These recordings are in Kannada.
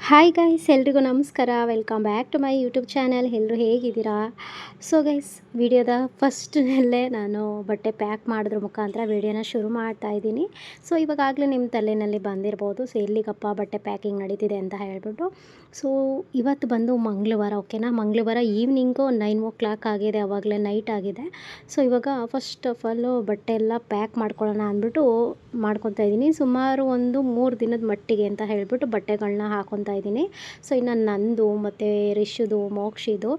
ಹಾಯ್ ಗೈಸ್, ಎಲ್ರಿಗೂ ನಮಸ್ಕಾರ. Welcome back to my YouTube channel. ಎಲ್ಲರೂ ಹೇಗಿದ್ದೀರಾ? ಸೊ ಗೈಸ್, ವಿಡಿಯೋದ ಫಸ್ಟ್ನಲ್ಲೇ ನಾನು ಬಟ್ಟೆ ಪ್ಯಾಕ್ ಮಾಡೋದ್ರ ಮುಖಾಂತರ ವಿಡಿಯೋನ ಶುರು ಮಾಡ್ತಾ ಇದ್ದೀನಿ. ಸೊ ಇವಾಗಲೇ ನಿಮ್ಮ ತಲೆಯಲ್ಲಿ ಬಂದಿರ್ಬೋದು, ಸೊ ಎಲ್ಲಿಗಪ್ಪ ಬಟ್ಟೆ ಪ್ಯಾಕಿಂಗ್ ನಡೀತಿದೆ ಅಂತ ಹೇಳ್ಬಿಟ್ಟು. ಸೊ ಇವತ್ತು ಬಂದು ಮಂಗಳವಾರ, ಓಕೆನಾ. ಮಂಗಳವಾರ ಈವ್ನಿಂಗು 9 o'clock ಆಗಿದೆ, ಆವಾಗಲೇ ನೈಟ್ ಆಗಿದೆ. ಸೊ ಇವಾಗ ಫಸ್ಟ್ ಆಫ್ ಆಲು ಬಟ್ಟೆ ಎಲ್ಲ ಪ್ಯಾಕ್ ಮಾಡ್ಕೊಳ್ಳೋಣ ಅಂದ್ಬಿಟ್ಟು ಮಾಡ್ಕೊತಾ ಇದ್ದೀನಿ. ಸುಮಾರು ಒಂದು 3 ದಿನದ ಮಟ್ಟಿಗೆ ಅಂತ ಹೇಳ್ಬಿಟ್ಟು ಬಟ್ಟೆಗಳನ್ನ ಹಾಕೊತಾ ಇದ್ದೀನಿ. ಸೊ ಇನ್ನು ನಂದು ಮತ್ತು ರಿಷುದು, ಮೋಕ್ಷಿದು,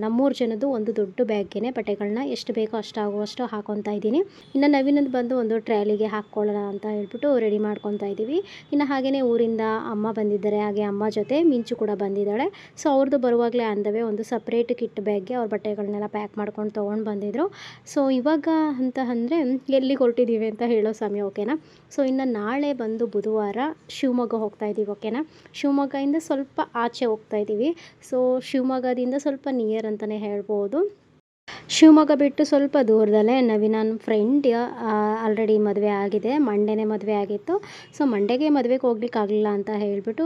ನಮ್ಮೂರು ಜನದ್ದು ಒಂದು ದೊಡ್ಡ ಬ್ಯಾಗ್ಗೆ ಬಟ್ಟೆಗಳನ್ನ ಎಷ್ಟು ಬೇಕೋ ಅಷ್ಟಾಗುವಷ್ಟು ಹಾಕೊತಾ ಇದ್ದೀನಿ. ಇನ್ನು ನವೀನದ್ದು ಬಂದು ಒಂದು ಟ್ರ್ಯಾಲಿಗೆ ಹಾಕ್ಕೊಳ್ಳೋಣ ಅಂತ ಹೇಳ್ಬಿಟ್ಟು ರೆಡಿ ಮಾಡ್ಕೊತಾ ಇದ್ದೀವಿ. ಇನ್ನು ಹಾಗೆಯೇ ಊರಿಂದ ಅಮ್ಮ ಬಂದಿದ್ದಾರೆ, ಹಾಗೆ ಅಮ್ಮ ಜೊತೆ ಮಿಂಚು ಕೂಡ ಬಂದಿದ್ದಾಳೆ. ಸೊ ಅವ್ರದ್ದು ಬರುವಾಗಲೇ ಅಂದವೇ ಒಂದು ಸಪ್ರೇಟ್ ಕಿಟ್ ಬ್ಯಾಗ್ಗೆ ಅವ್ರ ಬಟ್ಟೆಗಳನ್ನೆಲ್ಲ ಪ್ಯಾಕ್ ಮಾಡ್ಕೊಂಡು ತೊಗೊಂಡು ಬಂದಿದ್ರು. ಸೊ ಇವಾಗ ಅಂತ ಅಂದರೆ ಎಲ್ಲಿಗೆ ಹೊರಟಿದ್ದೀವಿ ಅಂತ ಹೇಳೋ ಸಮಯ, ಓಕೆನಾ. ಸೊ ಇನ್ನು ನಾಳೆ ಬಂದು ಬುಧವಾರ ಶಿವಮೊಗ್ಗ ಹೋಗ್ತಾ ಇದ್ದೀವಿ, ಓಕೆನಾ. ಶಿವಮೊಗ್ಗದಿಂದ ಸ್ವಲ್ಪ ಆಚೆ ಹೋಗ್ತಾ ಇದ್ದೀವಿ. ಸೊ ಶಿವಮೊಗ್ಗದಿಂದ ಸ್ವಲ್ಪ ನಿಯರ್ ಅಂತಲೇ ಹೇಳ್ಬೋದು. ಶಿವಮೊಗ್ಗ ಬಿಟ್ಟು ಸ್ವಲ್ಪ ದೂರದಲ್ಲೇ ನವೀನನ ಫ್ರೆಂಡ್ ಆಲ್ರೆಡಿ ಮದುವೆ ಆಗಿದೆ, ಮಂಡೇನೇ ಮದುವೆ ಆಗಿತ್ತು. ಸೊ ಮಂಡೇಗೆ ಮದುವೆಗೆ ಹೋಗ್ಲಿಕ್ಕಾಗಲಿಲ್ಲ ಅಂತ ಹೇಳಿಬಿಟ್ಟು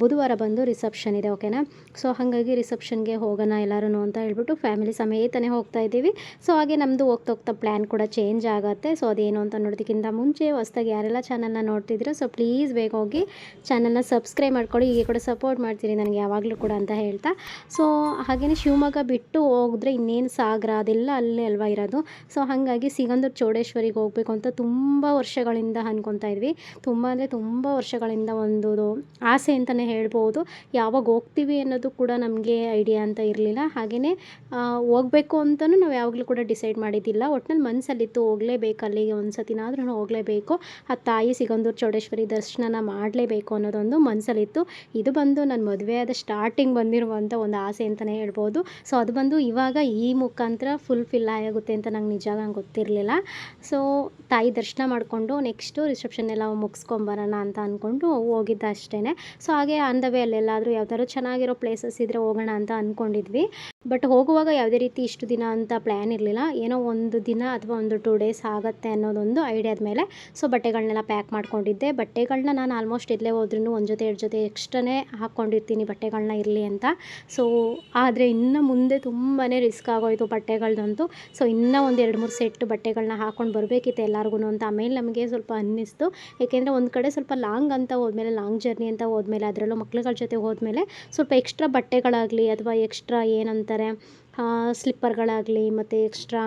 ಬುಧವಾರ ಬಂದು ರಿಸೆಪ್ಷನ್ ಇದೆ, ಓಕೆನಾ. ಸೊ ಹಾಗಾಗಿ ರಿಸೆಪ್ಷನ್ಗೆ ಹೋಗೋಣ ಎಲ್ಲರೂ ಅಂತ ಹೇಳ್ಬಿಟ್ಟು ಫ್ಯಾಮಿಲಿ ಸಮೇತನೇ ಹೋಗ್ತಾ ಇದ್ದೀವಿ. ಸೊ ಹಾಗೆ ನಮ್ಮದು ಹೋಗ್ತಾ ಪ್ಲ್ಯಾನ್ ಕೂಡ ಚೇಂಜ್ ಆಗುತ್ತೆ. ಸೊ ಅದೇನು ಅಂತ ನೋಡೋದಕ್ಕಿಂತ ಮುಂಚೆ ಹೊಸ್ದಾಗಿ ಯಾರೆಲ್ಲ ಚಾನಲ್ನ ನೋಡ್ತಿದ್ದೀರೋ ಸೊ ಪ್ಲೀಸ್ ಬೇಗ ಹೋಗಿ ಚಾನಲ್ನ ಸಬ್ಸ್ಕ್ರೈಬ್ ಮಾಡ್ಕೊಳ್ಳಿ, ಹೀಗೆ ಕೂಡ ಸಪೋರ್ಟ್ ಮಾಡ್ತೀರಿ ನನಗೆ ಯಾವಾಗಲೂ ಕೂಡ ಅಂತ ಹೇಳ್ತಾ. ಸೊ ಹಾಗೆಯೇ ಶಿವಮೊಗ್ಗ ಬಿಟ್ಟು ಹೋಗಿದ್ರೆ ಇನ್ನೇನು ಸಾಗರ ಅದೆಲ್ಲ ಅಲ್ಲೇ ಅಲ್ವಾ ಇರೋದು. ಸೊ ಹಾಗಾಗಿ ಸಿಗಂದೂರು ಚೌಡೇಶ್ವರಿಗೆ ಹೋಗಬೇಕು ಅಂತ ತುಂಬ ವರ್ಷಗಳಿಂದ ಅಂದ್ಕೊತಾ ಇದ್ವಿ. ತುಂಬ ಅಂದರೆ ತುಂಬ ವರ್ಷಗಳಿಂದ ಒಂದು ಆಸೆ ಅಂತಲೇ ಹೇಳ್ಬೋದು. ಯಾವಾಗ ಹೋಗ್ತೀವಿ ಅನ್ನೋದು ಕೂಡ ನಮಗೆ ಐಡಿಯಾ ಅಂತ ಇರಲಿಲ್ಲ. ಹಾಗೆಯೇ ಹೋಗಬೇಕು ಅಂತಲೂ ನಾವು ಯಾವಾಗಲೂ ಕೂಡ ಡಿಸೈಡ್ ಮಾಡಿದ್ದಿಲ್ಲ. ಒಟ್ಟಿನಲ್ಲಿ ಮನಸ್ಸಲ್ಲಿತ್ತು ಹೋಗಲೇಬೇಕು, ಅಲ್ಲಿಗೆ ಒಂದು ಸತಿನಾದ್ರೂ ಹೋಗಲೇಬೇಕು, ಆ ತಾಯಿ ಸಿಗಂದೂರು ಚೌಡೇಶ್ವರಿ ದರ್ಶನನ ಮಾಡಲೇಬೇಕು ಅನ್ನೋದೊಂದು ಮನಸ್ಸಲ್ಲಿತ್ತು. ಇದು ಬಂದು ನನ್ನ ಮದುವೆಯಾದ ಸ್ಟಾರ್ಟಿಂಗ್ ಬಂದಿರುವಂಥ ಒಂದು ಆಸೆ ಅಂತಲೇ ಹೇಳ್ಬೋದು. ಸೊ ಅದು ಬಂದು ಇವಾಗ ಈ ಮುಖಾಂತರ ಫುಲ್ಫಿಲ್ ಆಗುತ್ತೆ ಅಂತ ನಂಗೆ ನಂಗೆ ಗೊತ್ತಿರಲಿಲ್ಲ. ಸೊ ತಾಯಿ ದರ್ಶನ ಮಾಡಿಕೊಂಡು ನೆಕ್ಸ್ಟು ರಿಸೆಪ್ಷನ್ ಎಲ್ಲ ಮುಗಿಸ್ಕೊಂಬರೋಣ ಅಂತ ಅಂದ್ಕೊಂಡು ಹೋಗಿದ್ದ ಅಷ್ಟೇ. ಸೊ ಹಾಗೆ ಆನ್ ದ ವೇ ಅಲ್ಲೆಲ್ಲಾದರೂ ಯಾವ್ದಾದ್ರು ಚೆನ್ನಾಗಿರೋ ಪ್ಲೇಸಸ್ ಇದ್ದರೆ ಹೋಗೋಣ ಅಂತ ಅಂದ್ಕೊಂಡಿದ್ವಿ. ಬಟ್ ಹೋಗುವಾಗ ಯಾವುದೇ ರೀತಿ ಇಷ್ಟು ದಿನ ಅಂತ ಪ್ಲ್ಯಾನ್ ಇರಲಿಲ್ಲ. ಏನೋ ಒಂದು ದಿನ ಅಥವಾ ಒಂದು 2 days ಆಗುತ್ತೆ ಅನ್ನೋದೊಂದು ಐಡಿಯಾದ ಮೇಲೆ ಸೊ ಬಟ್ಟೆಗಳನ್ನೆಲ್ಲ ಪ್ಯಾಕ್ ಮಾಡ್ಕೊಂಡಿದ್ದೆ. ಬಟ್ಟೆಗಳನ್ನ ನಾನು ಆಲ್ಮೋಸ್ಟ್ ಎಲ್ಲೇ ಹೋದ್ರೂ ಒಂದು ಜೊತೆ 2 ಜೊತೆ ಎಕ್ಸ್ಟ್ರಾನೇ ಹಾಕ್ಕೊಂಡಿರ್ತೀನಿ ಬಟ್ಟೆಗಳನ್ನ ಇರಲಿ ಅಂತ. ಸೊ ಆದರೆ ಇನ್ನು ಮುಂದೆ ತುಂಬಾ ರಿಸ್ಕ್ ಆಗೋಯಿತು ಬಟ್ಟೆಗಳದಂತೂ. ಸೊ ಇನ್ನೂ ಒಂದು 2-3 ಸೆಟ್ ಬಟ್ಟೆಗಳನ್ನ ಹಾಕ್ಕೊಂಡು ಬರಬೇಕಿತ್ತು ಎಲ್ಲರಿಗೂ ಅಂತ ಆಮೇಲೆ ನಮಗೆ ಸ್ವಲ್ಪ ಅನ್ನಿಸ್ತು. ಏಕೆಂದರೆ ಒಂದು ಕಡೆ ಸ್ವಲ್ಪ ಲಾಂಗ್ ಅಂತ ಹೋದ್ಮೇಲೆ, ಲಾಂಗ್ ಜರ್ನಿ ಅಂತ ಹೋದ್ಮೇಲೆ, ಅದರಲ್ಲೂ ಮಕ್ಳುಗಳ ಜೊತೆ ಹೋದ್ಮೇಲೆ ಸ್ವಲ್ಪ ಎಕ್ಸ್ಟ್ರಾ ಬಟ್ಟೆಗಳಾಗಲಿ ಅಥವಾ ಎಕ್ಸ್ಟ್ರಾ ಏನಂತಾರೆ ಸ್ಲಿಪ್ಪರ್ಗಳಾಗಲಿ ಮತ್ತು ಎಕ್ಸ್ಟ್ರಾ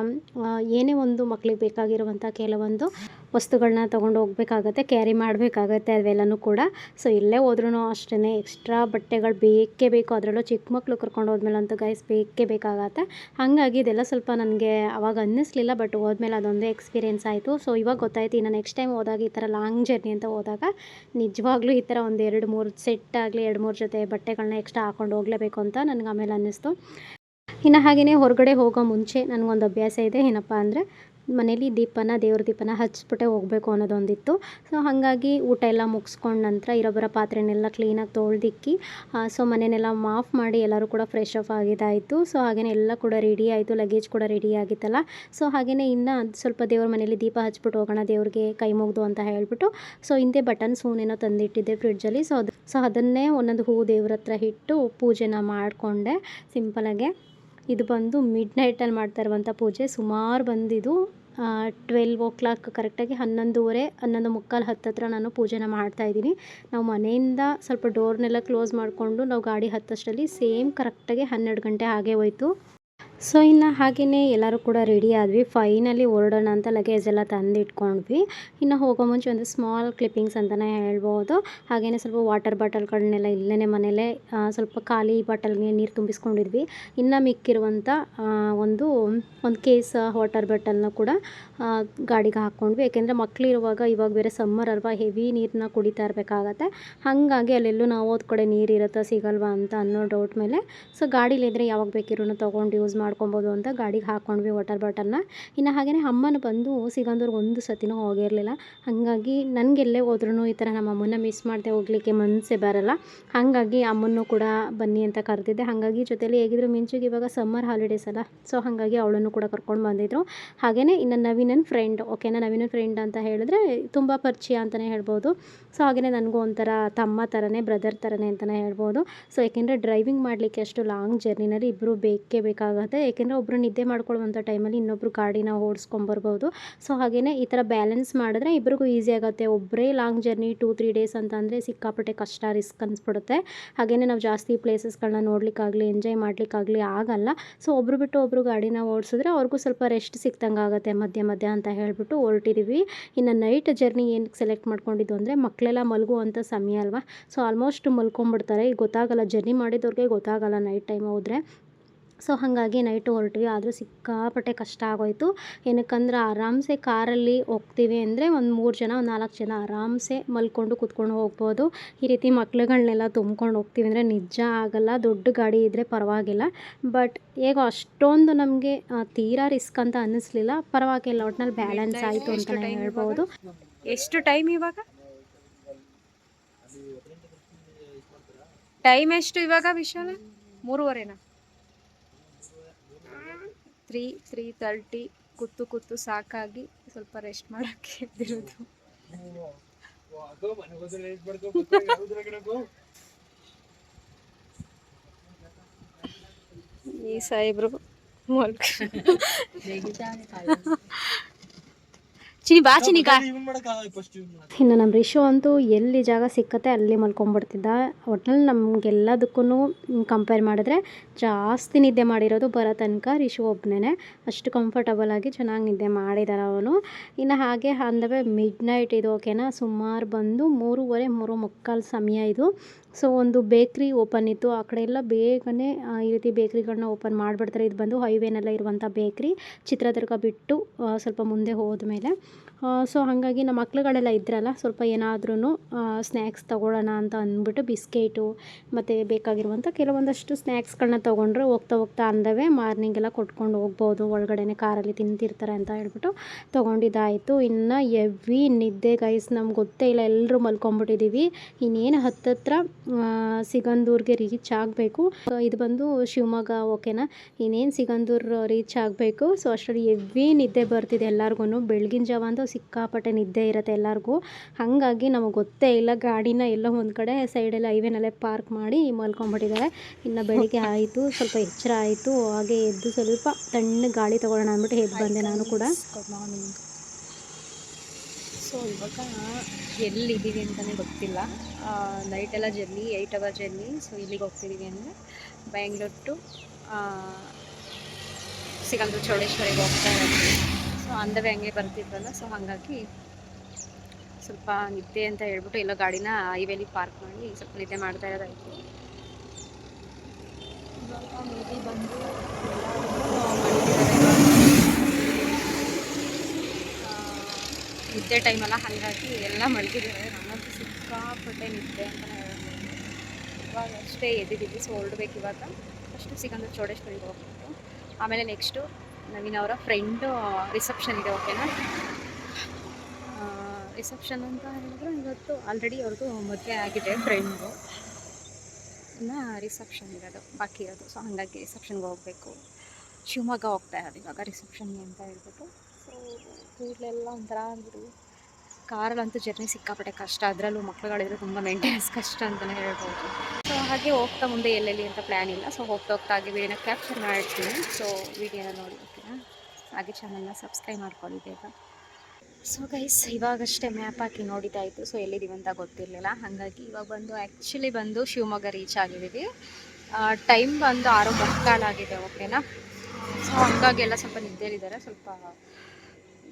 ಏನೇ ಒಂದು ಮಕ್ಳಿಗೆ ಬೇಕಾಗಿರುವಂಥ ಕೆಲವೊಂದು ವಸ್ತುಗಳನ್ನ ತೊಗೊಂಡು ಹೋಗಬೇಕಾಗತ್ತೆ, ಕ್ಯಾರಿ ಮಾಡಬೇಕಾಗತ್ತೆ ಅವೆಲ್ಲನೂ ಕೂಡ. ಸೊ ಎಲ್ಲೇ ಹೋದ್ರೂ ಅಷ್ಟೇ ಎಕ್ಸ್ಟ್ರಾ ಬಟ್ಟೆಗಳು ಬೇಕೇ ಬೇಕು. ಅದರಲ್ಲೂ ಚಿಕ್ಕ ಮಕ್ಕಳು ಕರ್ಕೊಂಡು ಹೋದ್ಮೇಲೆ ಅಂತೂ ಗೈಸ್ ಬೇಕೇ ಬೇಕಾಗತ್ತೆ. ಹಾಗಾಗಿ ಇದೆಲ್ಲ ಸ್ವಲ್ಪ ನನಗೆ ಅವಾಗ ಅನ್ನಿಸ್ಲಿಲ್ಲ, ಬಟ್ ಹೋದ್ಮೇಲೆ ಅದೊಂದೇ ಎಕ್ಸ್ಪೀರಿಯೆನ್ಸ್ ಆಯಿತು. ಸೊ ಇವಾಗ ಗೊತ್ತಾಯ್ತು, ಇನ್ನು ನೆಕ್ಸ್ಟ್ ಟೈಮ್ ಹೋದಾಗ ಈ ಥರ ಲಾಂಗ್ ಜರ್ನಿ ಅಂತ ಹೋದಾಗ ನಿಜವಾಗ್ಲೂ ಈ ಥರ ಒಂದು 2-3 ಸೆಟ್ ಆಗಲಿ 2-3 ಜೊತೆ ಬಟ್ಟೆಗಳನ್ನ ಎಕ್ಸ್ಟ್ರಾ ಹಾಕ್ಕೊಂಡು ಹೋಗಲೇಬೇಕು ಅಂತ ನನಗೆ ಆಮೇಲೆ ಅನ್ನಿಸ್ತು. ಇನ್ನು ಹಾಗೆಯೇ ಹೊರಗಡೆ ಹೋಗೋ ಮುಂಚೆ ನನಗೊಂದು ಅಭ್ಯಾಸ ಇದೆ, ಏನಪ್ಪ ಅಂದರೆ ಮನೇಲಿ ದೇವ್ರ ದೀಪನ ಹಚ್ಬಿಟ್ಟೆ ಹೋಗಬೇಕು ಅನ್ನೋದೊಂದಿತ್ತು. ಸೊ ಹಾಗಾಗಿ ಊಟ ಎಲ್ಲ ಮುಗಿಸ್ಕೊಂಡು ನಂತರ ಇರೋಬರೋ ಪಾತ್ರೆನೆಲ್ಲ ಕ್ಲೀನಾಗಿ ತೊಳೆದಿಕ್ಕಿ ಸೊ ಮನೆಯನ್ನೆಲ್ಲ ಮಾಫ್ ಮಾಡಿ ಎಲ್ಲರೂ ಕೂಡ ಫ್ರೆಶ್ ಆಫ್ ಆಗಿದ್ದಾಯಿತು. ಸೊ ಹಾಗೆಯೇ ಎಲ್ಲ ಕೂಡ ರೆಡಿ ಆಯಿತು, ಲಗೇಜ್ ಕೂಡ ರೆಡಿ ಆಗಿತ್ತಲ್ಲ. ಸೊ ಹಾಗೆಯೇ ಇನ್ನು ಸ್ವಲ್ಪ ದೇವ್ರ ಮನೇಲಿ ದೀಪ ಹಚ್ಬಿಟ್ಟು ಹೋಗೋಣ ದೇವ್ರಿಗೆ ಕೈ ಮುಗಿದು ಅಂತ ಹೇಳಿಬಿಟ್ಟು ಸೊ ಹಿಂದೆ ಬಟನ್ಸ್ ಹೂನೇನೋ ತಂದಿಟ್ಟಿದ್ದೆ ಫ್ರಿಡ್ಜಲ್ಲಿ. ಸೊ ಅದನ್ನೇ ಒಂದೊಂದು ಹೂ ದೇವ್ರ ಹತ್ರ ಇಟ್ಟು ಪೂಜೆನ ಮಾಡಿಕೊಂಡೆ ಸಿಂಪಲಾಗೆ. ಇದು ಬಂದು ಮಿಡ್ ನೈಟಲ್ಲಿ ಮಾಡ್ತಾ ಇರುವಂಥ ಪೂಜೆ. ಸುಮಾರು ಬಂದಿದ್ದು 12 o'clock ಕರೆಕ್ಟಾಗಿ 11:30, 11:45 ಹತ್ತತ್ರ ನಾನು ಪೂಜೆನ ಮಾಡ್ತಾಯಿದ್ದೀನಿ. ನಾವು ಮನೆಯಿಂದ ಸ್ವಲ್ಪ ಡೋರ್ನೆಲ್ಲ ಕ್ಲೋಸ್ ಮಾಡಿಕೊಂಡು ನಾವು ಗಾಡಿ ಹತ್ತಷ್ಟರಲ್ಲಿ ಸೇಮ್ ಕರೆಕ್ಟಾಗಿ 12 ಗಂಟೆ ಹಾಗೆ ಹೋಯಿತು. ಸೊ ಇನ್ನು ಹಾಗೆಯೇ ಎಲ್ಲರೂ ಕೂಡ ರೆಡಿ ಆದ್ವಿ. ಫೈನಲಿ ಹೊರಡೋಣ ಅಂತ ಲಗೇಜ್ ಎಲ್ಲ ತಂದಿಟ್ಕೊಂಡ್ವಿ. ಇನ್ನು ಹೋಗೋ ಮುಂಚೆ ಒಂದು ಸ್ಮಾಲ್ ಕ್ಲಿಪ್ಪಿಂಗ್ಸ್ ಅಂತಲೇ ಹೇಳ್ಬೋದು. ಹಾಗೆಯೇ ಸ್ವಲ್ಪ ವಾಟರ್ ಬಾಟಲ್ಗಳನ್ನೆಲ್ಲ ಇಲ್ಲೇ ಮನೇಲೇ ಸ್ವಲ್ಪ ಖಾಲಿ ಬಾಟಲ್ಗೆ ನೀರು ತುಂಬಿಸ್ಕೊಂಡಿದ್ವಿ. ಇನ್ನು ಮಿಕ್ಕಿರುವಂಥ ಒಂದು ಕೇಸ್ ವಾಟರ್ ಬಾಟಲ್ನ ಕೂಡ ಗಾಡಿಗೆ ಹಾಕ್ಕೊಂಡ್ವಿ. ಯಾಕೆಂದರೆ ಮಕ್ಕಳಿರುವಾಗ ಇವಾಗ ಬೇರೆ ಸಮ್ಮರ್ ಅಲ್ವಾ, ಹೆವಿ ನೀರನ್ನ ಕುಡಿತಾ ಇರಬೇಕಾಗತ್ತೆ. ಹಾಗಾಗಿ ಅಲ್ಲೆಲ್ಲೂ ನಾವು ಹೋದ ಕಡೆ ನೀರು ಇರುತ್ತಾ ಸಿಗಲ್ವಾ ಅಂತ ಅನ್ನೋ ಡೌಟ್ ಮೇಲೆ ಸೊ ಗಾಡೀಲಿದ್ದರೆ ಯಾವಾಗ ಬೇಕಿರೋ ತೊಗೊಂಡು ಯೂಸ್ ಮಾಡ್ಕೊಂಡು ಮಾಡ್ಕೊಬೋದು ಅಂತ ಗಾಡಿಗೆ ಹಾಕ್ಕೊಂಡ್ವಿ ವಾಟರ್ ಬಾಟಲ್ನ. ಇನ್ನು ಹಾಗೆಯೇ ಅಮ್ಮನ ಬಂದು ಸಿಗಂದೂರ್ಗೆ ಒಂದು ಸತಿನೂ ಹೋಗಿರಲಿಲ್ಲ. ಹಾಗಾಗಿ ನನಗೆಲ್ಲೇ ಹೋದ್ರೂ ಈ ಥರ ನಮ್ಮ ಅಮ್ಮನ ಮಿಸ್ ಮಾಡದೆ ಹೋಗಲಿಕ್ಕೆ ಮನಸ್ಸೇ ಬರಲ್ಲ. ಹಾಗಾಗಿ ಅಮ್ಮನ್ನು ಕೂಡ ಬನ್ನಿ ಅಂತ ಕರೆದಿದ್ದೆ. ಹಾಗಾಗಿ ಜೊತೆಲಿ ಹೇಗಿದ್ರು ಮಿಂಚುಗೆ ಇವಾಗ ಸಮ್ಮರ್ ಹಾಲಿಡೇಸ್ ಅಲ್ಲ, ಸೊ ಹಾಗಾಗಿ ಅವಳನ್ನು ಕೂಡ ಕರ್ಕೊಂಡು ಬಂದಿದ್ರು. ಹಾಗೆಯೇ ಇನ್ನು ನವೀನನ ಫ್ರೆಂಡ್, ಓಕೆನಾ, ನವೀನನ ಫ್ರೆಂಡ್ ಅಂತ ಹೇಳಿದ್ರೆ ತುಂಬ ಪರಿಚಯ ಅಂತಲೇ ಹೇಳ್ಬೋದು. ಸೊ ಹಾಗೆಯೇ ನನಗೂ ಒಂಥರ ತಮ್ಮ ಥರನೇ, ಬ್ರದರ್ ಥರನೇ ಅಂತಲೇ ಹೇಳ್ಬೋದು. ಸೊ ಏಕೆಂದರೆ ಡ್ರೈವಿಂಗ್ ಮಾಡಲಿಕ್ಕೆ ಅಷ್ಟು ಲಾಂಗ್ ಜರ್ನಿನಲ್ಲಿ ಇಬ್ಬರು ಬೇಕೇ ಬೇಕಾಗುತ್ತೆ. ಏಕೆಂದರೆ ಒಬ್ಬರು ನಿದ್ದೆ ಮಾಡ್ಕೊಳ್ಳುವಂಥ ಟೈಮಲ್ಲಿ ಇನ್ನೊಬ್ಬರು ಗಾಡಿನ ಓಡಿಸ್ಕೊಂಬರ್ಬೋದು. ಸೊ ಹಾಗೆಯೇ ಈ ಥರ ಬ್ಯಾಲೆನ್ಸ್ ಮಾಡಿದ್ರೆ ಇಬ್ಬರಿಗೂ ಈಸಿ ಆಗುತ್ತೆ. ಒಬ್ಬರೇ ಲಾಂಗ್ ಜರ್ನಿ 2-3 ಡೇಸ್ ಅಂತ ಅಂದರೆ ಸಿಕ್ಕಾಪಟ್ಟೆ ಕಷ್ಟ, ರಿಸ್ಕ್ ಅನಿಸ್ಬಿಡುತ್ತೆ. ಹಾಗೆಯೇ ನಾವು ಜಾಸ್ತಿ ಪ್ಲೇಸಸ್ಗಳನ್ನ ನೋಡಲಿಕ್ಕಾಗಲಿ ಎಂಜಾಯ್ ಮಾಡಲಿಕ್ಕಾಗಲಿ ಆಗಲ್ಲ. ಸೊ ಒಬ್ಬರು ಬಿಟ್ಟು ಒಬ್ಬರು ಗಾಡಿನ ಓಡಿಸಿದ್ರೆ ಅವ್ರಿಗೂ ಸ್ವಲ್ಪ ರೆಸ್ಟ್ ಸಿಕ್ತಂಗೆ ಆಗುತ್ತೆ ಮಧ್ಯ ಮಧ್ಯ ಅಂತ ಹೇಳಿಬಿಟ್ಟು ಹೊರಟಿದ್ದೀವಿ. ಇನ್ನು ನೈಟ್ ಜರ್ನಿ ಏನಕ್ಕೆ ಸೆಲೆಕ್ಟ್ ಮಾಡ್ಕೊಂಡಿದ್ದು ಅಂದರೆ ಮಕ್ಕಳೆಲ್ಲ ಮಲಗುವಂಥ ಸಮಯ ಅಲ್ವಾ. ಸೊ ಆಲ್ಮೋಸ್ಟ್ ಮಲ್ಕೊಂಡ್ಬಿಡ್ತಾರೆ. ಈಗ ಗೊತ್ತಾಗಲ್ಲ, ಜರ್ನಿ ಮಾಡಿದವ್ರಿಗೆ ಗೊತ್ತಾಗಲ್ಲ ನೈಟ್ ಟೈಮ್ ಹೋದರೆ. ಸೊ ಹಾಗಾಗಿ ನೈಟು ಹೊರಟ್ವಿ. ಆದರೂ ಸಿಕ್ಕಾಪಟ್ಟೆ ಕಷ್ಟ ಆಗೋಯಿತು. ಏನಕ್ಕಂದ್ರೆ ಆರಾಮ್ಸೆ ಕಾರಲ್ಲಿ ಹೋಗ್ತೀವಿ ಅಂದರೆ ಒಂದು 3 ಜನ, ಒಂದು 4 ಜನ ಆರಾಮ್ಸೆ ಮಲ್ಕೊಂಡು ಕೂತ್ಕೊಂಡು ಹೋಗ್ಬೋದು. ಈ ರೀತಿ ಮಕ್ಳುಗಳ್ನೆಲ್ಲ ತುಂಬ್ಕೊಂಡು ಹೋಗ್ತೀವಿ ಅಂದರೆ ನಿಜ ಆಗಲ್ಲ. ದೊಡ್ಡ ಗಾಡಿ ಇದ್ದರೆ ಪರವಾಗಿಲ್ಲ, ಬಟ್ ಹೇಗೋ ಅಷ್ಟೊಂದು ನಮಗೆ ತೀರಾ ರಿಸ್ಕ್ ಅಂತ ಅನ್ನಿಸ್ಲಿಲ್ಲ. ಪರವಾಗಿಲ್ಲ, ಒಟ್ನಲ್ಲಿ ಬ್ಯಾಲೆನ್ಸ್ ಆಯಿತು ಅಂತಲೇ ಹೇಳ್ಬೋದು. ಎಷ್ಟು ಟೈಮ್ ಇವಾಗ? ಟೈಮ್ ಎಷ್ಟು ಇವಾಗ ವಿಶಾಲ? 3:30ನಾ? 3:30. ಕೂತು ಸಾಕಾಗಿ ಸ್ವಲ್ಪ ರೆಸ್ಟ್ ಮಾಡೋಕ್ಕೆ ಎದ್ದಿರೋದು. ಈ ಸಾಹೇಬ್ರು ಇನ್ನು ನಮ್ಮ ರಿಷು ಅಂತೂ ಎಲ್ಲಿ ಜಾಗ ಸಿಕ್ಕತ್ತೆ ಅಲ್ಲಿ ಮಲ್ಕೊಂಡ್ಬಿಡ್ತಿದ್ದ. ಒಟ್ನಲ್ಲಿ ನಮಗೆಲ್ಲದಕ್ಕೂ ಕಂಪೇರ್ ಮಾಡಿದ್ರೆ ಜಾಸ್ತಿ ನಿದ್ದೆ ಮಾಡಿರೋದು ಬರೋ ತನಕ ರಿಷು ಒಬ್ಬನೇ. ಅಷ್ಟು ಕಂಫರ್ಟಬಲಾಗಿ ಚೆನ್ನಾಗಿ ನಿದ್ದೆ ಮಾಡಿದಾರೆ ಅವನು. ಇನ್ನು ಹಾಗೆ ಅಂದವೇ ಮಿಡ್ ನೈಟ್ ಇದು, ಓಕೆನಾ. ಸುಮಾರು ಬಂದು 3:30-3:45 ಸಮಯ ಇದು. ಸೊ ಒಂದು ಬೇಕ್ರಿ ಓಪನ್ ಇತ್ತು. ಆ ಕಡೆ ಎಲ್ಲ ಬೇಗನೆ ಈ ರೀತಿ ಬೇಕ್ರಿಗಳನ್ನ ಓಪನ್ ಮಾಡಿಬಿಡ್ತಾರೆ. ಇದು ಬಂದು ಹೈವೇನೆಲ್ಲ ಇರುವಂಥ ಬೇಕ್ರಿ, ಚಿತ್ರದುರ್ಗ ಬಿಟ್ಟು ಸ್ವಲ್ಪ ಮುಂದೆ ಹೋದ್ಮೇಲೆ. ಸೊ ಹಾಗಾಗಿ ನಮ್ಮ ಮಕ್ಳುಗಳೆಲ್ಲ ಇದ್ರಲ್ಲ, ಸ್ವಲ್ಪ ಏನಾದ್ರೂ ಸ್ನ್ಯಾಕ್ಸ್ ತೊಗೊಳ್ಳೋಣ ಅಂತ ಅಂದ್ಬಿಟ್ಟು ಬಿಸ್ಕೆಟು ಮತ್ತು ಬೇಕಾಗಿರುವಂಥ ಕೆಲವೊಂದಷ್ಟು ಸ್ನ್ಯಾಕ್ಸ್ಗಳನ್ನ ತೊಗೊಂಡ್ರೆ ಹೋಗ್ತಾ ಅಂದವೇ ಮಾರ್ನಿಂಗೆಲ್ಲ ಕೊಟ್ಕೊಂಡು ಹೋಗ್ಬೋದು, ಒಳಗಡೆನೆ ಕಾರಲ್ಲಿ ತಿಂತಿರ್ತಾರೆ ಅಂತ ಹೇಳ್ಬಿಟ್ಟು ತೊಗೊಂಡಿದ್ದಾಯಿತು. ಇನ್ನು ಎವಿ ನಿದ್ದೆ ಗೈಸ್, ನಮ್ಗೆ ಗೊತ್ತೇ ಇಲ್ಲ, ಎಲ್ಲರೂ ಮಲ್ಕೊಂಡ್ಬಿಟ್ಟಿದ್ದೀವಿ. ಇನ್ನೇನು ಹತ್ತತ್ರ ಸಿಗಂದೂರಿಗೆ ರೀಚ್ ಆಗಬೇಕು. ಸೊ ಇದು ಬಂದು ಶಿವಮೊಗ್ಗ, ಓಕೆನಾ. ಇನ್ನೇನು ಸಿಗಂದೂರು ರೀಚ್ ಆಗಬೇಕು. ಸೊ ಅಷ್ಟರಲ್ಲಿ ಎವಿ ನಿದ್ದೆ ಬರ್ತಿದೆ ಎಲ್ಲರಿಗೂ. ಬೆಳಗಿನ ಜಾವ ಅಂತೂ ಸಿಕ್ಕಾಪಟ್ಟೆ ನಿದ್ದೆ ಇರುತ್ತೆ ಎಲ್ಲರಿಗೂ. ಹಾಗಾಗಿ ನಮಗೆ ಗೊತ್ತೇ ಇಲ್ಲ, ಗಾಡಿನ ಎಲ್ಲೋ ಒಂದು ಕಡೆ ಸೈಡಲ್ಲಿ ಹೈವೇನಲ್ಲೇ ಪಾರ್ಕ್ ಮಾಡಿ ಮಲ್ಕೊಂಡ್ಬಿಟ್ಟಿದ್ದಾರೆ. ಇನ್ನು ಬೆಳಿಗ್ಗೆ ಆಯಿತು, ಸ್ವಲ್ಪ ಎಚ್ಚರ ಆಯಿತು. ಹಾಗೆ ಎದ್ದು ಸ್ವಲ್ಪ ತಣ್ಣಗೆ ಗಾಳಿ ತೊಗೊಳ್ಳೋಣ ಅಂದ್ಬಿಟ್ಟು ಎದ್ದು ಬಂದೆ ನಾನು ಕೂಡ. Good morning. ಸೊ ಇವಾಗ ಎಲ್ಲಿದ್ದೀವಿ ಅಂತಲೇ ಗೊತ್ತಿಲ್ಲ. ನೈಟೆಲ್ಲ ಜರ್ನಿ, 8 ಅವರ್ ಜರ್ನಿ. ಸೊ ಇಲ್ಲಿಗೆ ಹೋಗ್ತಿದ್ದೀವಿ ಅಂದರೆ ಬ್ಯಾಂಗ್ಳೂರ್ ಟು ಸಿಗಂದೂರು ಚೌಡೇಶ್ವರಿಗೆ ಹೋಗ್ತಾ ಇದ್ದೀವಿ. ಸೊ ಅಂದವೇ ಹಂಗೆ ಬರ್ತಿದ್ವಲ್ಲ, ಸೊ ಹಾಗಾಗಿ ಸ್ವಲ್ಪ ನಿದ್ದೆ ಅಂತ ಹೇಳ್ಬಿಟ್ಟು ಎಲ್ಲ ಗಾಡಿನ ಹೈವೇಲಿ ಪಾರ್ಕ್ ಮಾಡಿ ಸ್ವಲ್ಪ ನಿದ್ದೆ ಮಾಡ್ತಾ ಇರೋದಾಯಿತು. ಇವಾಗ ಮೇಬಿ ಬಂದು ನಿದ್ದೆ ಟೈಮಲ್ಲ, ಹಾಗಾಗಿ ಎಲ್ಲ ಮಲಗಿದ್ದಾರೆ. ನನ್ನಂತೂ ಸಿಕ್ಕಾಪಟ್ಟೆ ನಿದ್ದೆ ಅಂತಲೇ ಹೇಳ್ಬೋದು. ಇವಾಗ ಅಷ್ಟೇ ಎದ್ದಿದ್ದೀವಿ. ಸೊ ಹೊರಡ್ಬೇಕು ಇವಾಗ. ಫಸ್ಟು ಸಿಗಂದೂರು ಚೌಡೇಶ್ವರಿಗೆ ಹೋಗ್ಬಿಟ್ಟು ಆಮೇಲೆ ನೆಕ್ಸ್ಟು ನವೀನ್ ಅವರ ಫ್ರೆಂಡು ರಿಸೆಪ್ಷನ್ ಇದೆ, ಓಕೆನಾ. ರಿಸೆಪ್ಷನ್ ಅಂತ ಹೇಳಿದ್ರೆ ಇವತ್ತು ಆಲ್ರೆಡಿ ಅವ್ರದ್ದು ಮದುವೆ ಆಗಿದೆ ಫ್ರೆಂಡು. ಇನ್ನು ರಿಸೆಪ್ಷನ್ ಇರೋದು ಬಾಕಿ ಇರೋದು. ಸೊ ಹಾಗಾಗಿ ರಿಸೆಪ್ಷನ್ಗೆ ಹೋಗಬೇಕು. ಶಿವಮೊಗ್ಗ ಹೋಗ್ತಾ ಇರೋದು ಇವಾಗ ರಿಸೆಪ್ಷನ್ಗೆ ಅಂತ ಹೇಳ್ಬಿಟ್ಟು. ಸೊ ಕೂದಲೆಲ್ಲ ಒಂಥರ ಬಿಡು. ಕಾರಲ್ಲಂತೂ ಜರ್ನಿ ಸಿಕ್ಕಾಪಟ್ಟೆ ಕಷ್ಟ, ಅದರಲ್ಲೂ ಮಕ್ಳುಗಳಿದ್ರೆ ತುಂಬ ಮೇಂಟೆನೆನ್ಸ್ ಕಷ್ಟ ಅಂತಲೇ ಹೇಳ್ಬೋದು. ಸೊ ಹಾಗೆ ಹೋಗ್ತಾ ಮುಂದೆ ಎಲ್ಲೆಲ್ಲಿ ಅಂತ ಪ್ಲ್ಯಾನ್ ಇಲ್ಲ. ಸೊ ಹೋಗ್ತಾ ಹಾಗೆ ವೀಡಿಯೋನ ಕ್ಯಾಪ್ಚರ್ ಮಾಡಿರ್ತೀನಿ. ಸೊ ವೀಡಿಯೋನ ನೋಡಿ, ಓಕೆನಾ. ಹಾಗೆ ಚಾನಲ್ನ ಸಬ್ಸ್ಕ್ರೈಬ್ ಮಾಡ್ಕೊಳ್ಳಿ ಬೇಗ. ಸೊ ಗೈಸ್, ಇವಾಗಷ್ಟೇ ಮ್ಯಾಪ್ ಹಾಕಿ ನೋಡಿದ್ದಾಯಿತು. ಸೊ ಎಲ್ಲಿದ್ದೀವಿ ಅಂತ ಗೊತ್ತಿರಲಿಲ್ಲ. ಹಾಗಾಗಿ ಇವಾಗ ಬಂದು ಆ್ಯಕ್ಚುಲಿ ಬಂದು ಶಿವಮೊಗ್ಗ ರೀಚ್ ಆಗಿದ್ದೀವಿ. ಟೈಮ್ ಬಂದು 6:45 ಆಗಿದೆ, ಓಕೆನಾ. ಸೊ ಹಾಗಾಗಿ ಎಲ್ಲ ಸ್ವಲ್ಪ ನಿದ್ದೆಲಿದ್ದಾರೆ. ಸ್ವಲ್ಪ